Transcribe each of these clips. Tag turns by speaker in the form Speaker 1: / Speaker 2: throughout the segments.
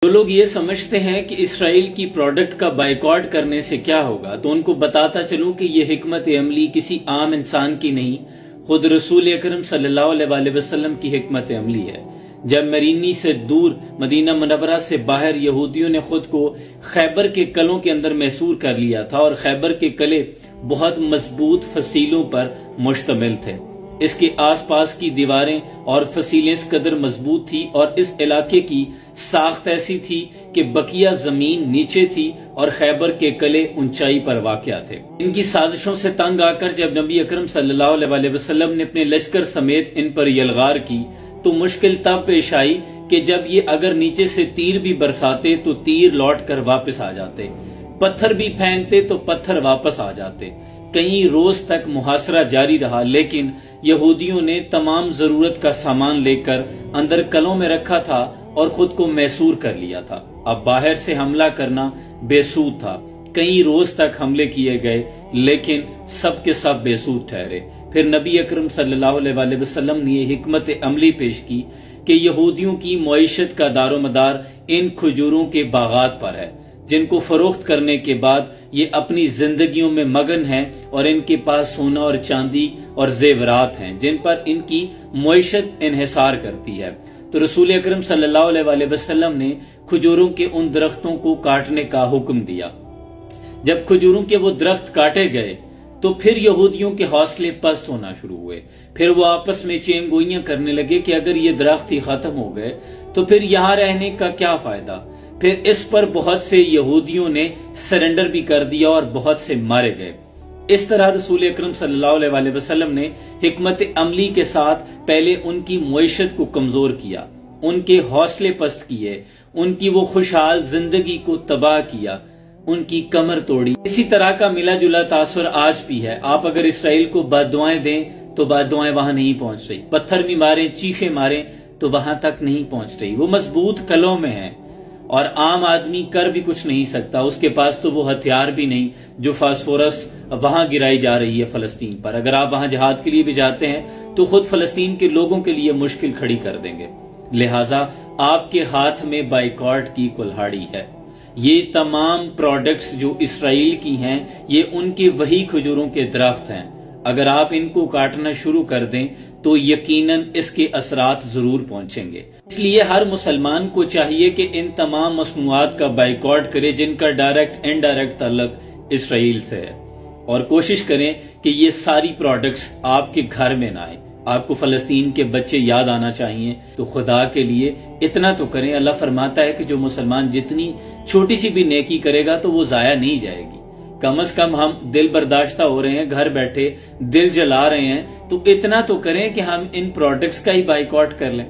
Speaker 1: जो लोग ये समझते हैं कि इसराइल की प्रोडक्ट का बाइकॉट करने से क्या होगा, तो उनको बताता चलूं कि ये हिकमत अमली किसी आम इंसान की नहीं, खुद रसूल अकरम सल्लल्लाहु अलैहि वसल्लम की हिकमत अमली है। जब मरीनी से दूर मदीना मुनव्वरा से बाहर यहूदियों ने खुद को खैबर के कलों के अंदर महसूर कर लिया था और खैबर के कले बहुत मजबूत फसीलों पर मुश्तमिल थे। इसके आसपास की दीवारें और फसीलें इस कदर मजबूत थी और इस इलाके की साख्त ऐसी थी कि बकिया जमीन नीचे थी और खैबर के कले ऊंचाई पर वाक़या थे। इनकी साजिशों से तंग आकर जब नबी अकरम सल्लल्लाहु अलैहि वसल्लम ने अपने लश्कर समेत इन पर यलगार की तो मुश्किल तब पेश आई कि जब ये अगर नीचे से तीर भी बरसाते तो तीर लौट कर वापस आ जाते, पत्थर भी फेंकते तो पत्थर वापस आ जाते। कई रोज तक मुहासरा जारी रहा, लेकिन यहूदियों ने तमाम जरूरत का सामान लेकर अंदर कलों में रखा था और खुद को मैसूर कर लिया था। अब बाहर से हमला करना बेसूद था। कई रोज तक हमले किए गए, लेकिन सब के सब बेसूद ठहरे। फिर नबी अकरम सल्लल्लाहु अलैहि वसल्लम ने यह हिकमत अमली पेश की कि यहूदियों की मईशत का दारोमदार इन खजूरों के बागात पर है, जिनको फरोख्त करने के बाद ये अपनी जिंदगियों में मगन हैं और इनके पास सोना और चांदी और जेवरात हैं जिन पर इनकी मईशत इन्हिसार करती है। तो रसूल अकरम सल्लल्लाहु अलैहि वसल्लम ने खजूरों के उन दरख्तों को काटने का हुक्म दिया। जब खजूरों के वो दरख्त काटे गए तो फिर यहूदियों के हौसले पस्त होना शुरू हुए। फिर वो आपस में चेंगोइयां करने लगे कि अगर ये दरख्त ही खत्म हो गए तो फिर यहां रहने का क्या फायदा। फिर इस पर बहुत से यहूदियों ने सरेंडर भी कर दिया और बहुत से मारे गए। इस तरह रसूल अकरम सल्लल्लाहु अलैहि वसल्लम ने हिकमत अमली के साथ पहले उनकी मईशत को कमजोर किया, उनके हौसले पस्त किए, उनकी वो खुशहाल जिंदगी को तबाह किया, उनकी कमर तोड़ी। इसी तरह का मिला जुला तासुर आज भी है। आप अगर इसराइल को बद्दुआएं दें तो बद्दुआएं वहां नहीं पहुंच रही, पत्थर भी मारे, चीखे मारे तो वहां तक नहीं पहुंच रही। वो मजबूत कलों में है और आम आदमी कर भी कुछ नहीं सकता। उसके पास तो वो हथियार भी नहीं जो फास्फोरस वहां गिराई जा रही है फलस्तीन पर। अगर आप वहां जिहाद के लिए भी जाते हैं तो खुद फलस्तीन के लोगों के लिए मुश्किल खड़ी कर देंगे। लिहाजा आपके हाथ में बाइकॉट की कुल्हाड़ी है। ये तमाम प्रोडक्ट्स जो इसराइल की हैं, ये उनके वही खजूरों के दरख्त हैं। अगर आप इनको काटना शुरू कर दें तो यकीनन इसके असरात जरूर पहुंचेंगे। इसलिए हर मुसलमान को चाहिए कि इन तमाम मसनूआत का बाइकॉट करे जिनका डायरेक्ट इनडायरेक्ट ताल्लुक इसराइल से है, और कोशिश करें कि ये सारी प्रोडक्ट्स आपके घर में ना आए। आपको फलस्तीन के बच्चे याद आना चाहिए, तो खुदा के लिए इतना तो करें। अल्लाह फरमाता है कि जो मुसलमान जितनी छोटी सी भी नेकी करेगा तो वो जाया नहीं जाएगी। कम से कम हम दिल बर्दाश्ता हो रहे हैं, घर बैठे दिल जला रहे हैं, तो इतना तो करें कि हम इन प्रोडक्ट्स का ही बाइकॉट कर लें।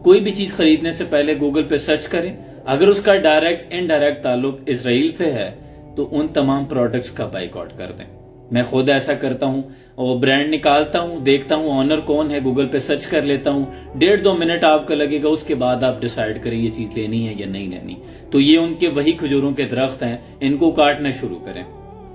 Speaker 1: कोई भी चीज खरीदने से पहले गूगल पे सर्च करें, अगर उसका डायरेक्ट इनडायरेक्ट ताल्लुक इसराइल से है तो उन तमाम प्रोडक्ट्स का बाइकॉट कर दें। मैं खुद ऐसा करता हूं और ब्रांड निकालता हूं, देखता हूं ऑनर कौन है, गूगल पे सर्च कर लेता हूं। 1.5-2 मिनट आपका लगेगा, उसके बाद आप डिसाइड करें ये चीज लेनी है या नहीं लेनी। तो ये उनके वही खजूरों के दरख्त हैं, इनको काटना शुरू करें।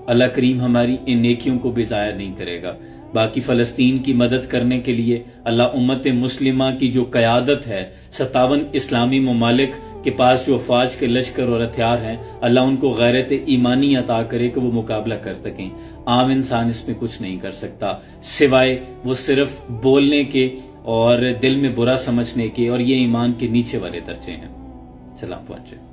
Speaker 1: अल्लाह करीम हमारी इन नेकियों को भी जाया नहीं करेगा। बाकी फलस्तीन की मदद करने के लिए अल्लाह उम्मत मुस्लिमा की जो कयादत है, 57 इस्लामी ममालिक के पास जो अफवाज के लश्कर और हथियार हैं, अल्लाह उनको गैरत ईमानी अता करे कि वो मुकाबला कर सकें। आम इंसान इसमें कुछ नहीं कर सकता सिवाय वो सिर्फ बोलने के और दिल में बुरा समझने के, और ये ईमान के नीचे वाले दर्जे हैं। सलाम पहुंचे।